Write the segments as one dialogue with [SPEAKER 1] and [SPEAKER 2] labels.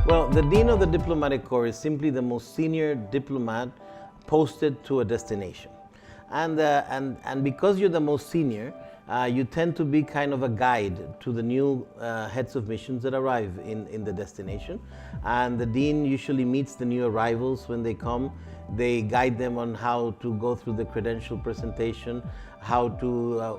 [SPEAKER 1] Well, the Dean of the Diplomatic Corps is simply the most senior diplomat posted to a destination. And because you're the most senior, you tend to be kind of a guide to the new heads of missions that arrive in the destination. And the Dean usually meets the new arrivals when they come. They guide them on how to go through the credential presentation, how to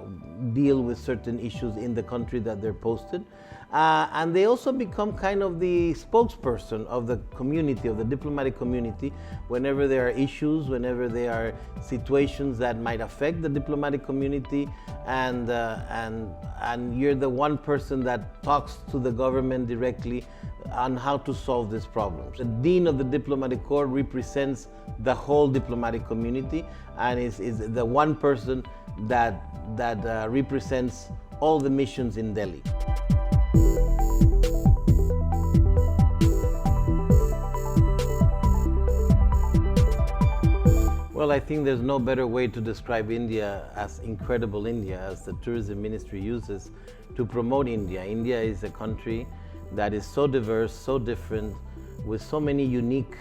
[SPEAKER 1] deal with certain issues in the country that they're posted. And they also become kind of the spokesperson of the community, of the diplomatic community, whenever there are issues, whenever there are situations that might affect the diplomatic community, and you're the one person that talks to the government directly on how to solve these problems. The Dean of the Diplomatic Corps represents the whole diplomatic community and is the one person that represents all the missions in Delhi. Well, I think there's no better way to describe India as incredible India, as the tourism ministry uses to promote India. India is a country that is so diverse, so different, with so many unique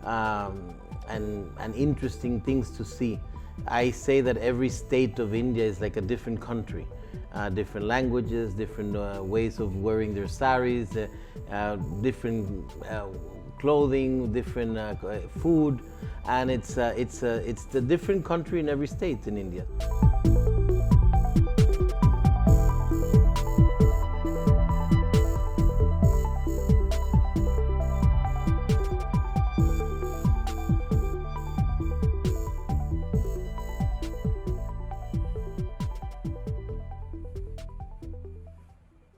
[SPEAKER 1] and interesting things to see. I say that every state of India is like a different country. Different languages, different ways of wearing their saris, different clothing, different food, and it's the different country in every state in India.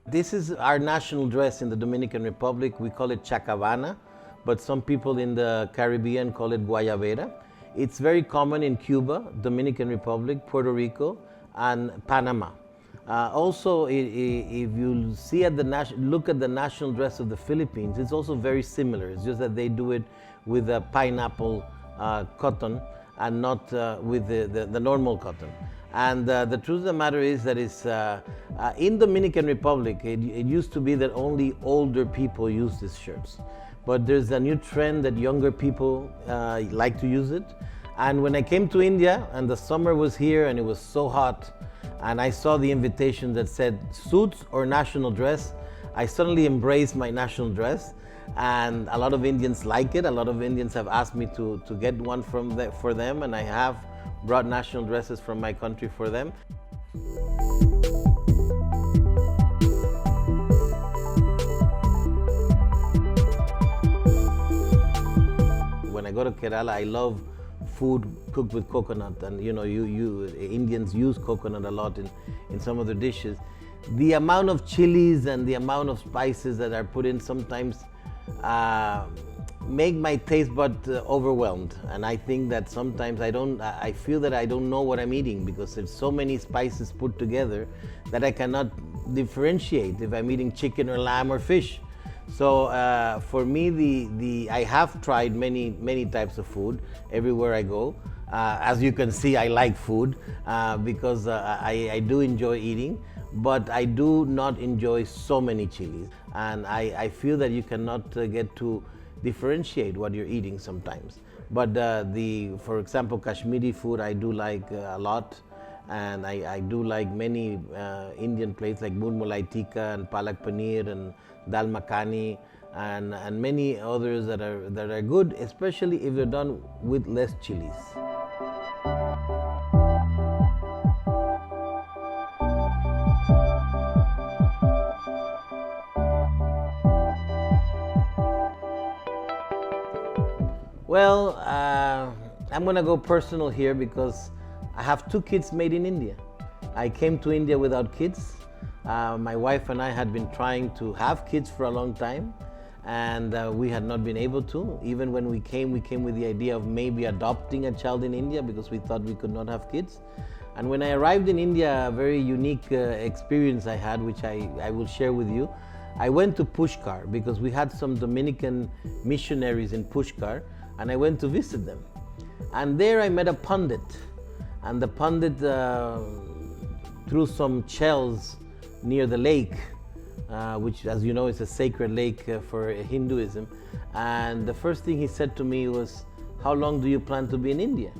[SPEAKER 1] This is our national dress in the Dominican Republic. We call it chacabana, but some people in the Caribbean call it guayabera. It's very common in Cuba, Dominican Republic, Puerto Rico, and Panama. Also, if you see look at the national dress of the Philippines, it's also very similar. It's just that they do it with a pineapple cotton and not with the normal cotton. And the truth of the matter is that in Dominican Republic, it used to be that only older people use these shirts. But there's a new trend that younger people like to use it. And when I came to India and the summer was here and it was so hot, and I saw the invitation that said suits or national dress, I suddenly embraced my national dress. And a lot of Indians like it. A lot of Indians have asked me to get one for them, and I have brought national dresses from my country for them. When I go to Kerala, I love food cooked with coconut, and Indians use coconut a lot in some of the dishes. The amount of chilies and the amount of spices that are put in sometimes make my taste bud overwhelmed, and I think that sometimes I feel that I don't know what I'm eating, because there's so many spices put together that I cannot differentiate if I'm eating chicken or lamb or fish. So for me, I have tried many types of food everywhere I go. As you can see, I like food because I do enjoy eating, but I do not enjoy so many chilies, and I feel that you cannot get to differentiate what you're eating sometimes. But for example, Kashmiri food I do like a lot, and I do like many Indian plates like moon mulai tikka and palak paneer and dal makhani and many others that are good, especially if they're done with less chilies. Well, I'm going to go personal here because I have 2 kids made in India. I came to India without kids. My wife and I had been trying to have kids for a long time, and we had not been able to. Even when we came with the idea of maybe adopting a child in India because we thought we could not have kids. And when I arrived in India, a very unique experience I had, which I will share with you. I went to Pushkar because we had some Dominican missionaries in Pushkar, and I went to visit them. And there I met a pundit, and the pundit threw some shells near the lake which, as you know, is a sacred lake for Hinduism. And the first thing he said to me was, "How long do you plan to be in India?"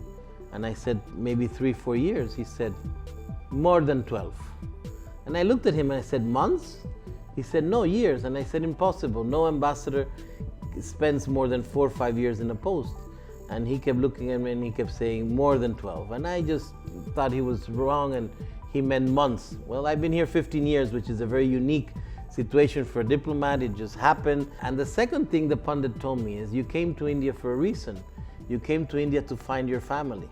[SPEAKER 1] And I said, "Maybe 3-4 years." He said, "More than 12. And I looked at him and I said, "Months?" He said, "No, years." And I said, "Impossible. No ambassador spends more than 4 or 5 years in a post." And he kept looking at me and he kept saying, "More than 12. And I just thought he was wrong and he meant months. Well, I've been here 15 years, which is a very unique situation for a diplomat. It just happened. And the second thing the pundit told me is, "You came to India for a reason. You came to India to find your family."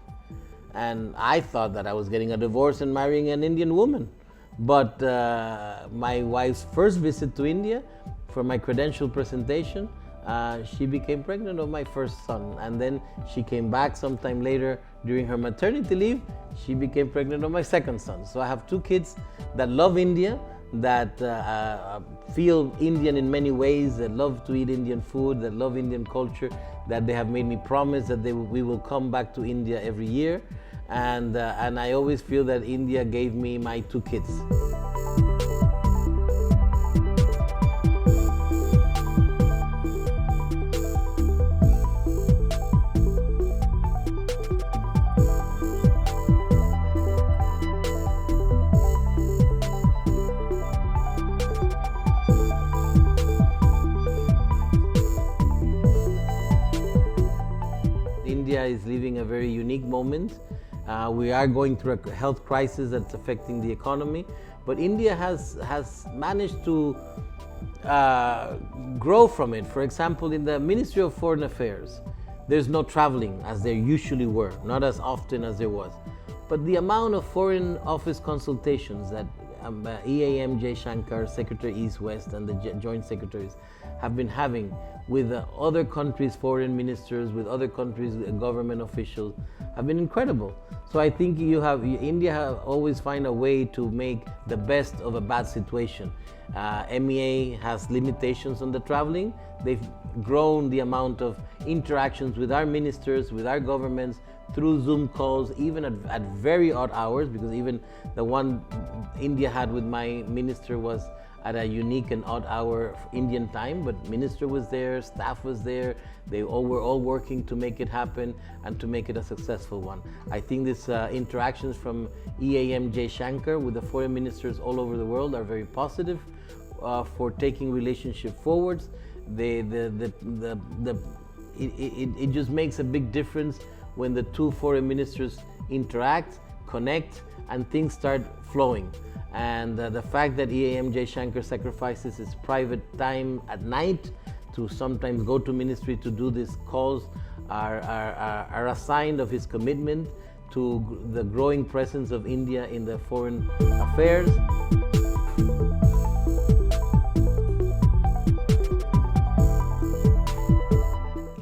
[SPEAKER 1] And I thought that I was getting a divorce and marrying an Indian woman. But my wife's first visit to India for my credential presentation, she became pregnant of my first son. And then she came back sometime later during her maternity leave. She became pregnant of my second son. So I have 2 kids that love India, that feel Indian in many ways, that love to eat Indian food, that love Indian culture, that they have made me promise that we will come back to India every year. And I always feel that India gave me my 2 kids. India is living a very unique moment. We are going through a health crisis that's affecting the economy, but India has managed to grow from it. For example, in the Ministry of Foreign Affairs, there's no traveling as there usually were, not as often as there was. But the amount of Foreign Office consultations that EAM Jaishankar, Secretary East-West, and the Joint Secretaries have been having with other countries' foreign ministers, with other countries' government officials, have been incredible. So I think India always find a way to make the best of a bad situation. MEA has limitations on the traveling. They've grown the amount of interactions with our ministers, with our governments, through Zoom calls, even at very odd hours, because even the one India had with my minister was at a unique and odd hour Indian time, but minister was there, staff was there, they all were all working to make it happen and to make it a successful one. I think these interactions from EAM Jaishankar with the foreign ministers all over the world are very positive for taking relationship forwards. It just makes a big difference when the 2 foreign ministers interact, connect, and things start flowing. And the fact that EAM Jaishankar sacrifices his private time at night to sometimes go to ministry to do these calls are a sign of his commitment to the growing presence of India in the foreign affairs.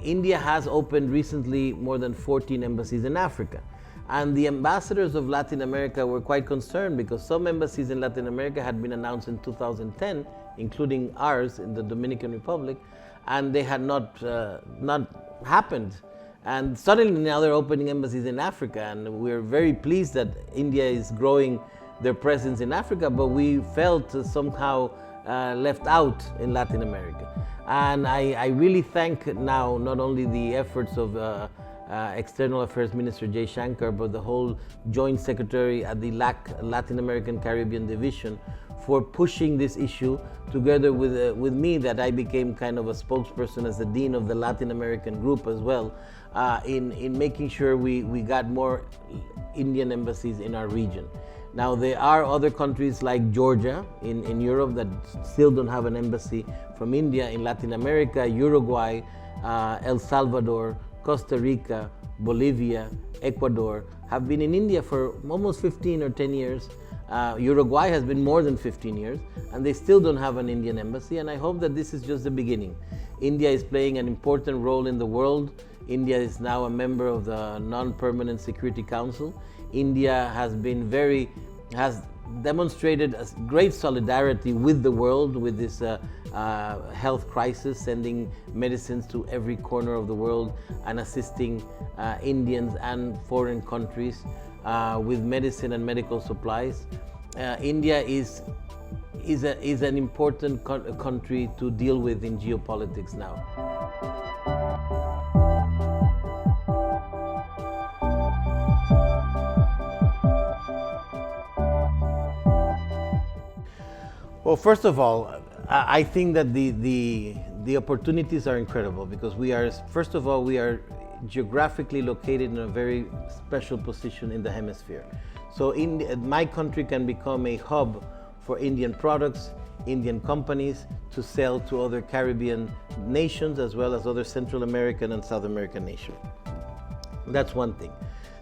[SPEAKER 1] India has opened recently more than 14 embassies in Africa. And the ambassadors of Latin America were quite concerned because some embassies in Latin America had been announced in 2010, including ours in the Dominican Republic, and they had not happened. And suddenly now they're opening embassies in Africa, and we're very pleased that India is growing their presence in Africa, but we felt somehow left out in Latin America. And I really thank now not only the efforts of External Affairs Minister Jaishankar, but the whole Joint Secretary at the Latin American Caribbean Division for pushing this issue together with me, that I became kind of a spokesperson as the Dean of the Latin American group as well, in making sure we got more Indian embassies in our region. Now, there are other countries like Georgia in Europe that still don't have an embassy from India. In Latin America, Uruguay, El Salvador, Costa Rica, Bolivia, Ecuador have been in India for almost 15 or 10 years. Uruguay has been more than 15 years, and they still don't have an Indian embassy, and I hope that this is just the beginning. India is playing an important role in the world. India is now a member of the Non-Permanent Security Council. India has demonstrated a great solidarity with the world with this health crisis, sending medicines to every corner of the world and assisting Indians and foreign countries with medicine and medical supplies. India is is an important country to deal with in geopolitics now. Well, first of all, I think that the opportunities are incredible because first of all, we are geographically located in a very special position in the hemisphere. So my country can become a hub for Indian products, Indian companies to sell to other Caribbean nations as well as other Central American and South American nations. That's one thing.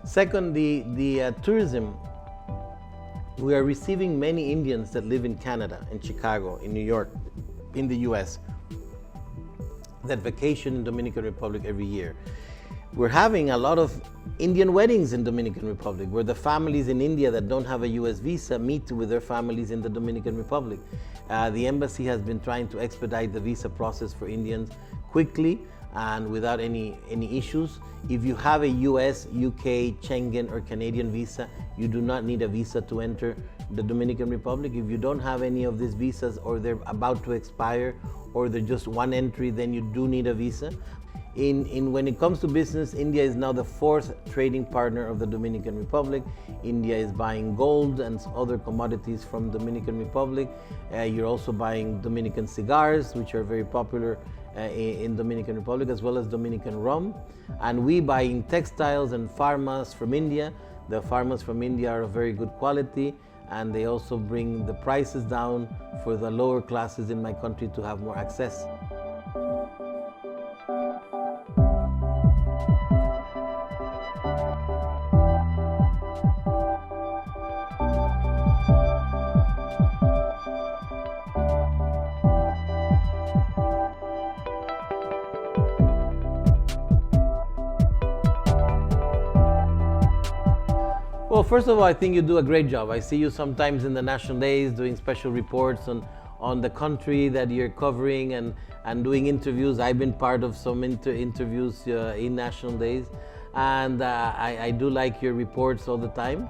[SPEAKER 1] Second, the tourism. We are receiving many Indians that live in Canada, in Chicago, in New York, in the US, that vacation in Dominican Republic every year. We're having a lot of Indian weddings in Dominican Republic, where the families in India that don't have a US visa meet with their families in the Dominican Republic. The embassy has been trying to expedite the visa process for Indians quickly and without any issues. If you have a US, UK, Schengen or Canadian visa, you do not need a visa to enter the Dominican Republic. If you don't have any of these visas or they're about to expire or they're just one entry, then you do need a visa. When it comes to business, India is now the 4th trading partner of the Dominican Republic. India is buying gold and other commodities from Dominican Republic. You're also buying Dominican cigars, which are very popular in Dominican Republic, as well as Dominican rum. And we buying textiles and pharmas from India. The pharmas from India are of very good quality, and they also bring the prices down for the lower classes in my country to have more access. Well, first of all, I think you do a great job. I see you sometimes in the national days doing special reports on the country that you're covering and doing interviews. I've been part of some interviews in national days, and I do like your reports all the time.